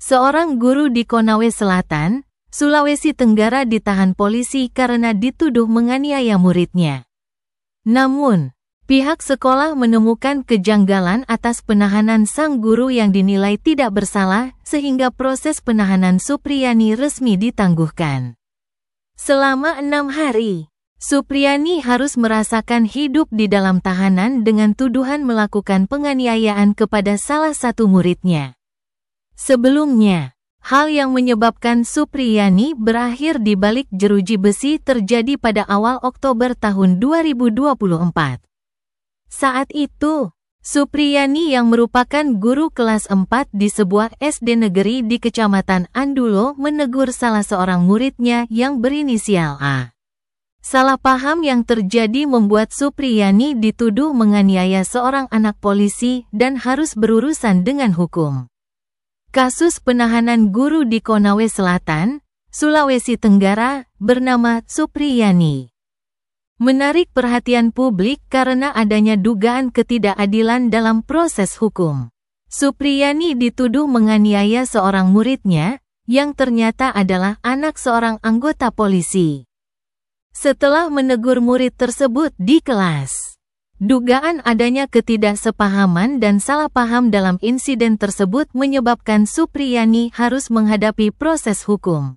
Seorang guru di Konawe Selatan, Sulawesi Tenggara ditahan polisi karena dituduh menganiaya muridnya. Namun, pihak sekolah menemukan kejanggalan atas penahanan sang guru yang dinilai tidak bersalah sehingga proses penahanan Supriyani resmi ditangguhkan. Selama 6 hari, Supriyani harus merasakan hidup di dalam tahanan dengan tuduhan melakukan penganiayaan kepada salah satu muridnya. Sebelumnya, hal yang menyebabkan Supriyani berakhir di balik jeruji besi terjadi pada awal Oktober tahun 2024. Saat itu, Supriyani yang merupakan guru kelas 4 di sebuah SD negeri di Kecamatan Andulo menegur salah seorang muridnya yang berinisial A. Salah paham yang terjadi membuat Supriyani dituduh menganiaya seorang anak polisi dan harus berurusan dengan hukum. Kasus penahanan guru di Konawe Selatan, Sulawesi Tenggara, bernama Supriyani, menarik perhatian publik karena adanya dugaan ketidakadilan dalam proses hukum. Supriyani dituduh menganiaya seorang muridnya, yang ternyata adalah anak seorang anggota polisi. Setelah menegur murid tersebut di kelas, dugaan adanya ketidaksepahaman dan salah paham dalam insiden tersebut menyebabkan Supriyani harus menghadapi proses hukum.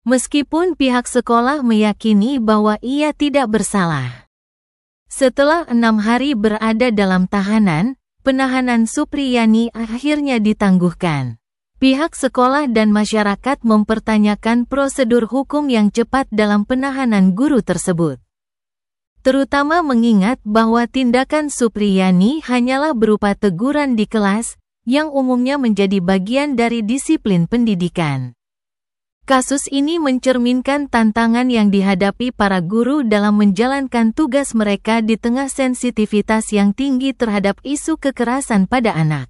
Meskipun pihak sekolah meyakini bahwa ia tidak bersalah. Setelah 6 hari berada dalam tahanan, penahanan Supriyani akhirnya ditangguhkan. Pihak sekolah dan masyarakat mempertanyakan prosedur hukum yang cepat dalam penahanan guru tersebut. Terutama mengingat bahwa tindakan Supriyani hanyalah berupa teguran di kelas, yang umumnya menjadi bagian dari disiplin pendidikan. Kasus ini mencerminkan tantangan yang dihadapi para guru dalam menjalankan tugas mereka di tengah sensitivitas yang tinggi terhadap isu kekerasan pada anak.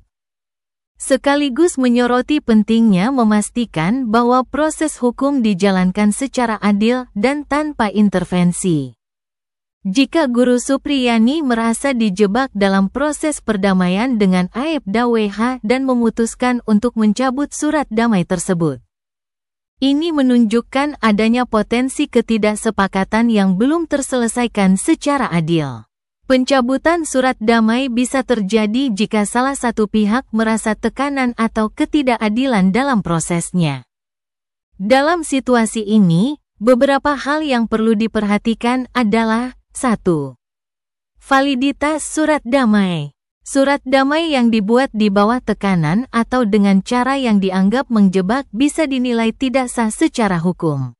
Sekaligus menyoroti pentingnya memastikan bahwa proses hukum dijalankan secara adil dan tanpa intervensi. Jika guru Supriyani merasa dijebak dalam proses perdamaian dengan Aibda WH dan memutuskan untuk mencabut surat damai tersebut, ini menunjukkan adanya potensi ketidaksepakatan yang belum terselesaikan secara adil. Pencabutan surat damai bisa terjadi jika salah satu pihak merasa tekanan atau ketidakadilan dalam prosesnya. Dalam situasi ini, beberapa hal yang perlu diperhatikan adalah 1. Validitas surat damai. Surat damai yang dibuat di bawah tekanan atau dengan cara yang dianggap menjebak bisa dinilai tidak sah secara hukum.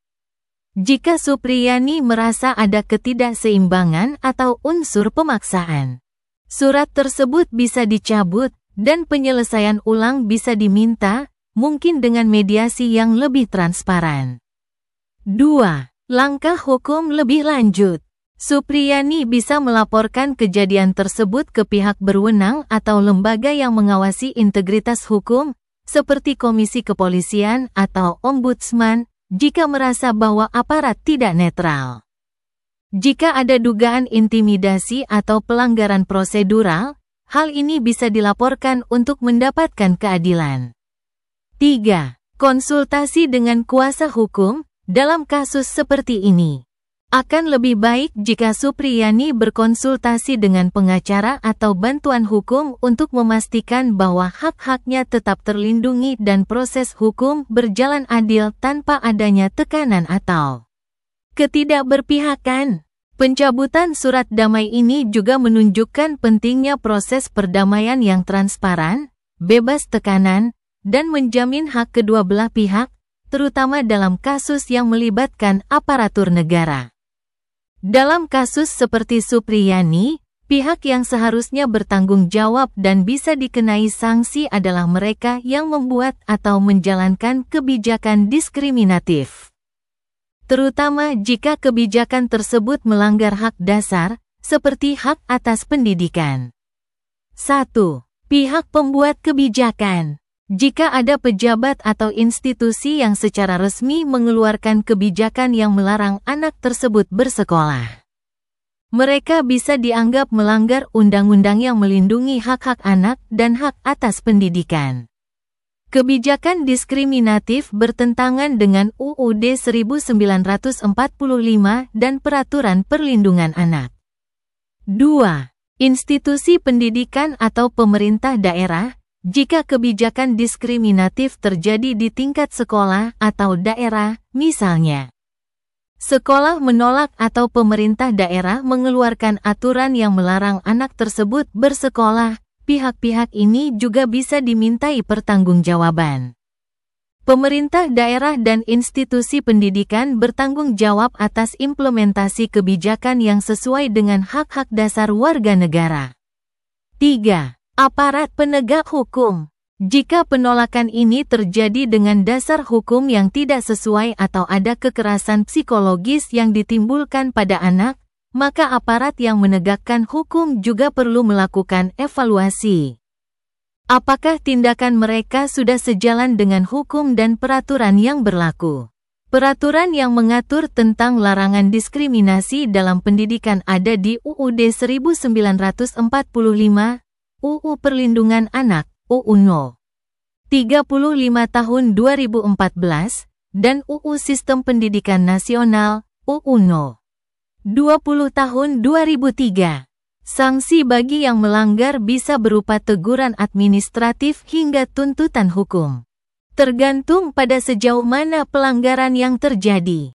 Jika Supriyani merasa ada ketidakseimbangan atau unsur pemaksaan, surat tersebut bisa dicabut dan penyelesaian ulang bisa diminta, mungkin dengan mediasi yang lebih transparan. 2. Langkah hukum lebih lanjut. Supriyani bisa melaporkan kejadian tersebut ke pihak berwenang atau lembaga yang mengawasi integritas hukum, seperti Komisi Kepolisian atau Ombudsman, jika merasa bahwa aparat tidak netral. Jika ada dugaan intimidasi atau pelanggaran prosedural, hal ini bisa dilaporkan untuk mendapatkan keadilan. 3. Konsultasi dengan kuasa hukum. Dalam kasus seperti ini, akan lebih baik jika Supriyani berkonsultasi dengan pengacara atau bantuan hukum untuk memastikan bahwa hak-haknya tetap terlindungi dan proses hukum berjalan adil tanpa adanya tekanan atau ketidakberpihakan. Pencabutan surat damai ini juga menunjukkan pentingnya proses perdamaian yang transparan, bebas tekanan, dan menjamin hak kedua belah pihak, terutama dalam kasus yang melibatkan aparatur negara. Dalam kasus seperti Supriyani, pihak yang seharusnya bertanggung jawab dan bisa dikenai sanksi adalah mereka yang membuat atau menjalankan kebijakan diskriminatif. Terutama jika kebijakan tersebut melanggar hak dasar, seperti hak atas pendidikan. 1. Pihak pembuat kebijakan. Jika ada pejabat atau institusi yang secara resmi mengeluarkan kebijakan yang melarang anak tersebut bersekolah, mereka bisa dianggap melanggar undang-undang yang melindungi hak-hak anak dan hak atas pendidikan. Kebijakan diskriminatif bertentangan dengan UUD 1945 dan Peraturan Perlindungan Anak. 2. Institusi pendidikan atau pemerintah daerah. Jika kebijakan diskriminatif terjadi di tingkat sekolah atau daerah, misalnya sekolah menolak atau pemerintah daerah mengeluarkan aturan yang melarang anak tersebut bersekolah, pihak-pihak ini juga bisa dimintai pertanggungjawaban. Pemerintah daerah dan institusi pendidikan bertanggung jawab atas implementasi kebijakan yang sesuai dengan hak-hak dasar warga negara. 3. Aparat penegak hukum. Jika penolakan ini terjadi dengan dasar hukum yang tidak sesuai atau ada kekerasan psikologis yang ditimbulkan pada anak, maka aparat yang menegakkan hukum juga perlu melakukan evaluasi. Apakah tindakan mereka sudah sejalan dengan hukum dan peraturan yang berlaku? Peraturan yang mengatur tentang larangan diskriminasi dalam pendidikan ada di UUD 1945, UU Perlindungan Anak, UU No. 35 Tahun 2014, dan UU Sistem Pendidikan Nasional, UU No. 20 Tahun 2003. Sanksi bagi yang melanggar bisa berupa teguran administratif hingga tuntutan hukum. Tergantung pada sejauh mana pelanggaran yang terjadi.